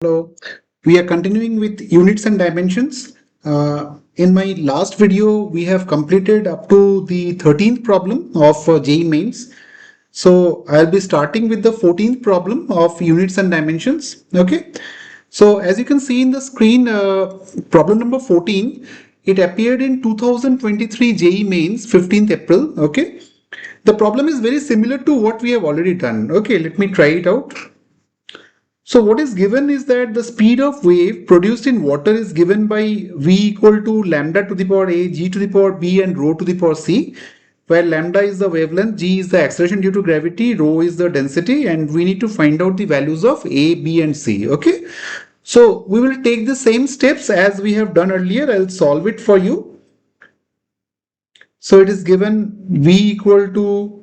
Hello, we are continuing with units and dimensions. In my last video, we have completed up to the 13th problem of JEE Mains. So I'll be starting with the 14th problem of units and dimensions. Okay. So as you can see in the screen, problem number 14, it appeared in 2023 JEE Mains 15th April. Okay. The problem is very similar to what we have already done. Okay, let me try it out. So what is given is that the speed of wave produced in water is given by v equal to lambda to the power a, g to the power b and rho to the power c, where lambda is the wavelength, g is the acceleration due to gravity, rho is the density, and we need to find out the values of a, b and c. Okay. So we will take the same steps as we have done earlier. I'll solve it for you. So it is given v equal to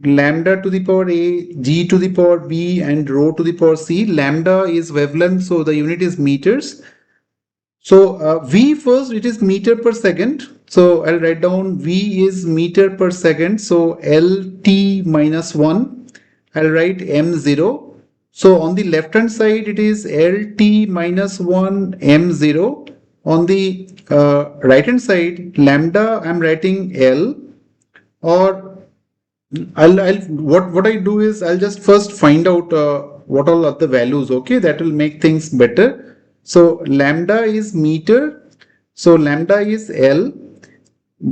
lambda to the power a, g to the power b and rho to the power c. Lambda is wavelength, so the unit is meters. So v first, it is meter per second. So I'll write down v is meter per second. So lt minus 1. I'll write m0. So on the left hand side, it is lt minus 1 m0. On the right hand side, lambda, I'm writing l, or what I do is I'll just first find out what all are the values. Okay, that will make things better. So lambda is meter, so lambda is L,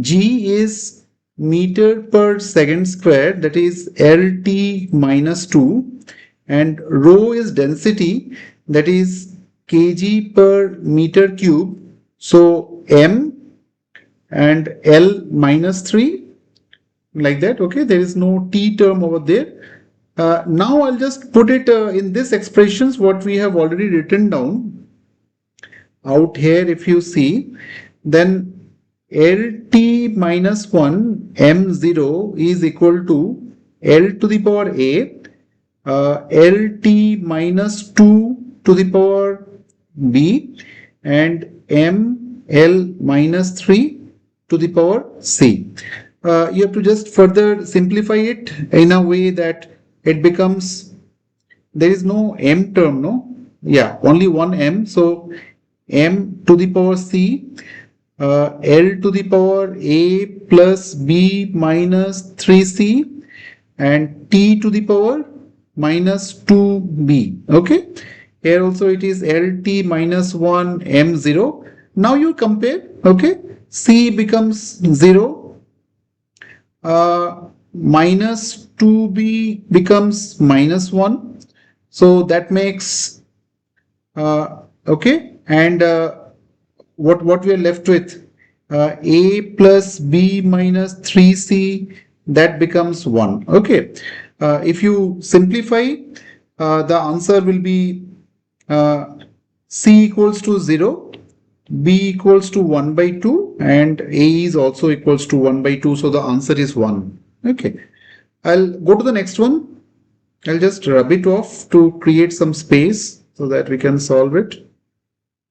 G is meter per second square, that is LT minus 2, and rho is density, that is kg per meter cube, so M and L minus 3, like that. Okay, there is no t term over there. Now I'll just put it in this expressions what we have already written down out here. If you see, then lt minus 1 m0 is equal to l to the power a, lt minus 2 to the power b, and ml minus 3 to the power c. You have to just further simplify it in a way that it becomes, there is no m term, no? Yeah, only one m. So m to the power c, l to the power a plus b minus 3c, and t to the power minus 2b. Okay. Here also it is lt minus 1 m0. Now you compare. Okay. C becomes 0. Minus 2b becomes minus 1. So that makes, okay, and what we are left with, a plus b minus 3c, that becomes 1. Okay, if you simplify, the answer will be c equals to 0, b equals to 1 by 2, and a is also equals to 1 by 2. So the answer is 1. Okay. I'll go to the next one. I'll just rub it off to create some space so that we can solve it.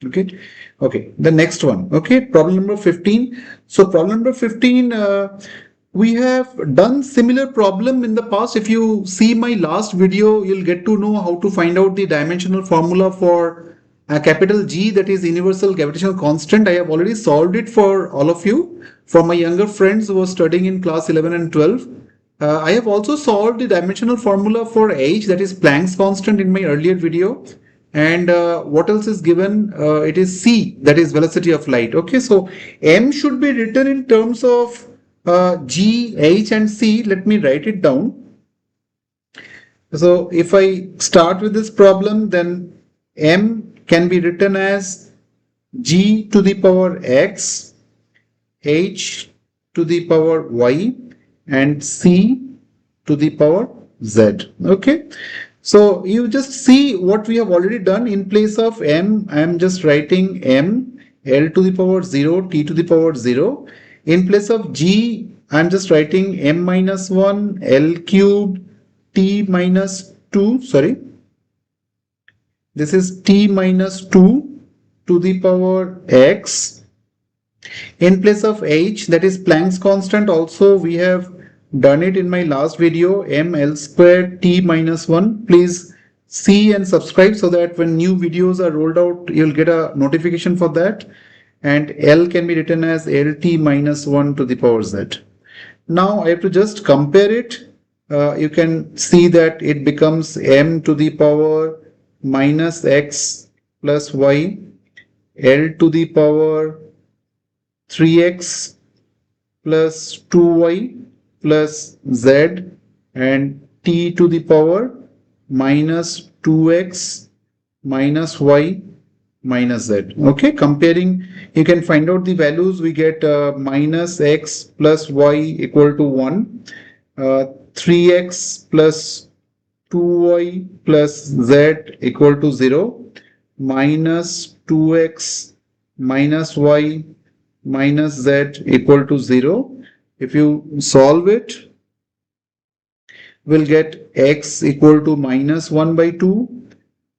Okay. Okay. The next one. Okay. Problem number 15. So problem number 15, we have done similar problem in the past. If you see my last video, you'll get to know how to find out the dimensional formula for capital G, that is universal gravitational constant. I have already solved it for all of you. For my younger friends who are studying in class 11 and 12, I have also solved the dimensional formula for H, that is Planck's constant, in my earlier video. And what else is given? It is C, that is velocity of light. Okay, so M should be written in terms of G, H and C. Let me write it down. So if I start with this problem, then M can be written as g to the power x, h to the power y, and c to the power z. Okay. So you just see what we have already done. In place of m, I am just writing m, l to the power 0, t to the power 0. In place of g, I am just writing m minus 1, l cubed, t minus 2, sorry. This is t minus 2 to the power x. In place of h, that is Planck's constant, also we have done it in my last video, ml squared t minus 1. Please see and subscribe so that when new videos are rolled out, you'll get a notification for that. And L can be written as LT minus 1 to the power Z. Now I have to just compare it. You can see that it becomes M to the power minus X plus Y, L to the power 3X plus 2Y plus Z, and T to the power minus 2X minus Y minus Z. Okay, comparing, you can find out the values. We get minus X plus Y equal to 1, 3X plus 2Y plus Z equal to 0, minus 2X minus Y minus Z equal to 0. If you solve it, we'll get X equal to minus 1 by 2,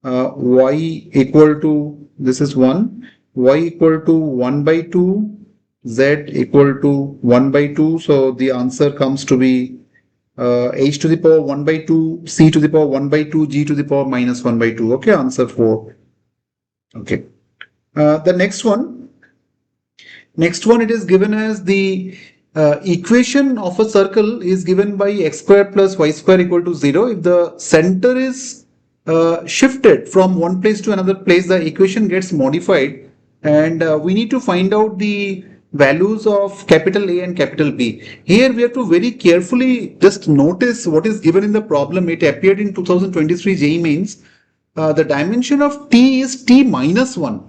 Y equal to, this is 1, Y equal to 1 by 2, Z equal to 1 by 2. So the answer comes to be H to the power 1 by 2, C to the power 1 by 2, G to the power minus 1 by 2. Okay, answer 4. Okay. The next one, it is given as the equation of a circle is given by x square plus y square equal to 0. If the center is shifted from one place to another place, the equation gets modified, and we need to find out the values of capital A and capital B. Here we have to very carefully just notice what is given in the problem. It appeared in 2023 JEE Mains. The dimension of T is T minus 1.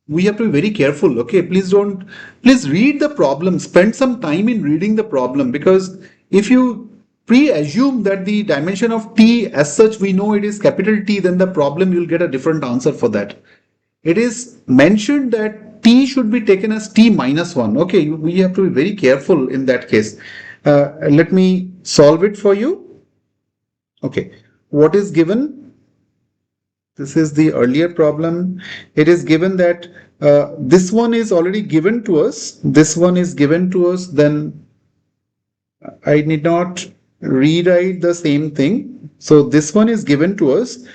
We have to be very careful. Okay, please read the problem, spend some time in reading the problem, because if you pre-assume that the dimension of T as such we know it is capital T, then the problem you'll get a different answer for that. It is mentioned that T should be taken as T minus 1. Okay, we have to be very careful in that case. Let me solve it for you. Okay, what is given? This is the earlier problem. It is given that this one is already given to us. This one is given to us. Then I need not rewrite the same thing. So this one is given to us.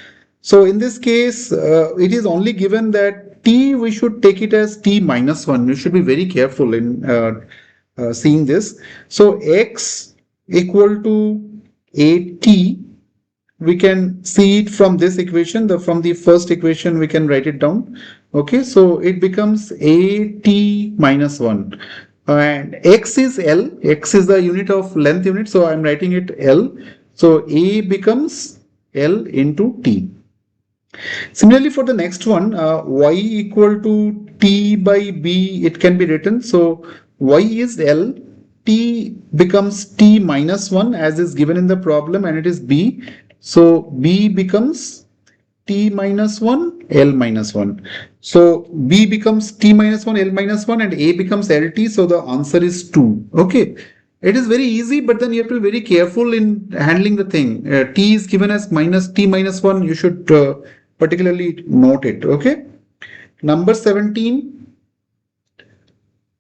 So in this case, it is only given that T, we should take it as T minus 1. You should be very careful in seeing this. So X equal to AT. We can see it from this equation, from the first equation we can write it down. Okay, so it becomes AT minus 1, and X is L, X is the unit of length unit, so I'm writing it L. So A becomes L into T. Similarly for the next one, Y equal to T by B, it can be written. So Y is L, T becomes T minus 1 as is given in the problem, and it is B. So B becomes T minus 1, L minus 1. So B becomes T minus 1, L minus 1, and A becomes LT. So the answer is 2. Okay. It is very easy, but then you have to be very careful in handling the thing. T is given as minus T minus 1. You should particularly note it. Okay. Number 17.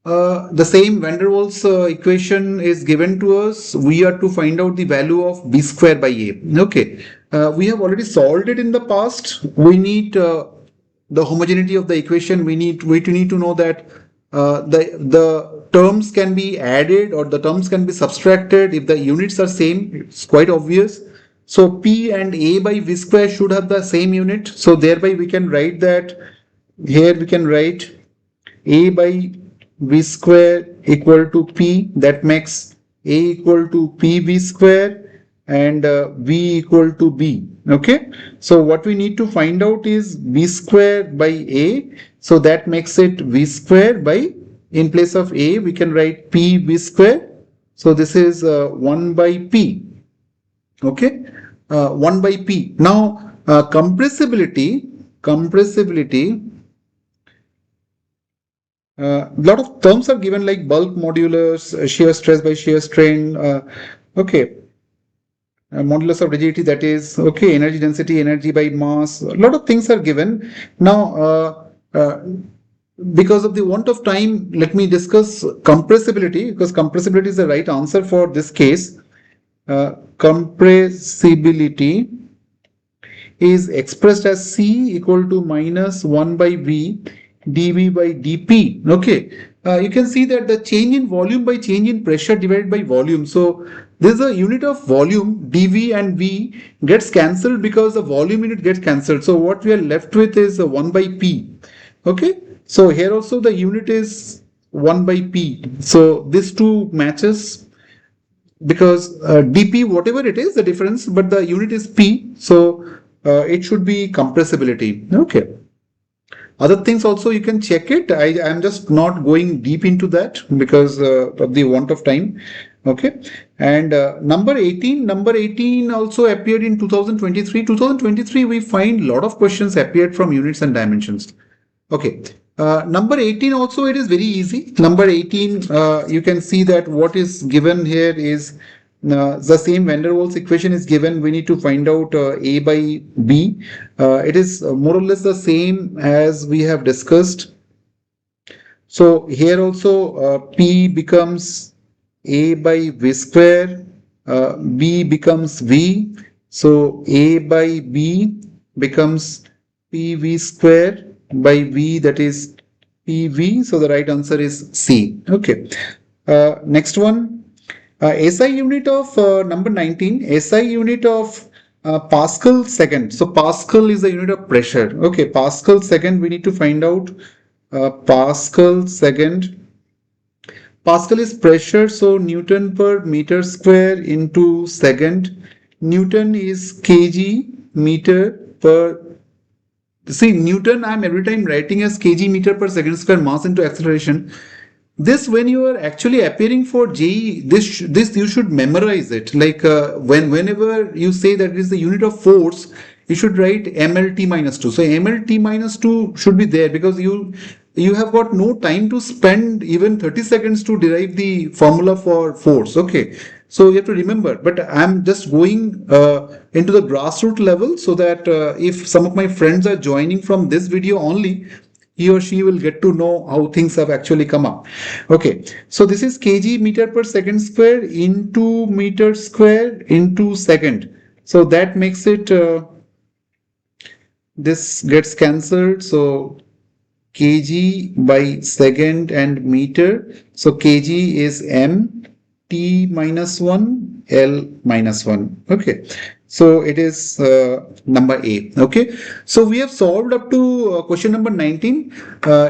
The same van der Waals equation is given to us. We are to find out the value of B square by A. Okay, we have already solved it in the past. We need the homogeneity of the equation. We need to know that the terms can be added or the terms can be subtracted if the units are same. It's quite obvious. So P and A by V square should have the same unit. So thereby we can write that here we can write A by V square equal to P. That makes A equal to PV square and V equal to B. Okay. So what we need to find out is V square by A. So that makes it V square by, in place of A, we can write PV square. So this is 1 by P. Okay. 1 by P. Now compressibility, lot of terms are given like bulk modulus, shear stress by shear strain, okay, modulus of rigidity, that is, okay, energy density, energy by mass, a lot of things are given. Now, because of the want of time, let me discuss compressibility, because compressibility is the right answer for this case. Compressibility is expressed as C equal to minus 1 by V dV by dP. Okay, you can see that the change in volume by change in pressure divided by volume. So this is a unit of volume, dV and V gets cancelled because the volume unit gets cancelled. So what we are left with is 1 by P. Okay, so here also the unit is 1 by P. So this two matches because dP, whatever it is, the difference, but the unit is P. So it should be compressibility. Okay. Other things also you can check it. I'm just not going deep into that because of the want of time. Okay. And number 18 also appeared in 2023. 2023, we find a lot of questions appeared from units and dimensions. Okay. Number 18 also, it is very easy. Number 18, you can see that what is given here is the same van der Waals equation is given. We need to find out A by B. It is more or less the same as we have discussed. So here also P becomes A by V square, B becomes V. So A by B becomes PV square by V, that is PV. So the right answer is C. Okay. Next one, SI unit of number 19, SI unit of Pascal second. So Pascal is the unit of pressure. Okay, Pascal second, we need to find out Pascal second. Pascal is pressure, so Newton per meter square into second. Newton is kg meter per. See, Newton, I'm every time writing as kg meter per second square mass into acceleration. This, when you are actually appearing for JEE, this you should memorize it. Like whenever you say that it is the unit of force, you should write mlt minus 2. So mlt minus 2 should be there because you have got no time to spend even 30 seconds to derive the formula for force. Okay, so you have to remember, but I'm just going into the grassroots level so that if some of my friends are joining from this video only, he or she will get to know how things have actually come up. Okay, so this is kg meter per second square into meter square into second. So that makes it, this gets cancelled. So kg by second and meter. So kg is m, t minus 1, l minus 1. Okay. So it is number A. Okay. So we have solved up to question number 19.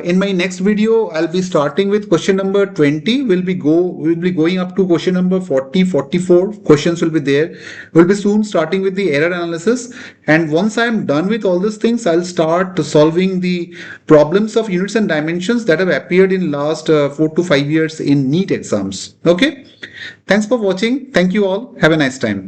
In my next video, I'll be starting with question number 20. We'll be going up to question number 40, 44. Questions will be there. We'll be soon starting with the error analysis. And once I'm done with all these things, I'll start solving the problems of units and dimensions that have appeared in last 4 to 5 years in NEET exams. Okay. Thanks for watching. Thank you all. Have a nice time.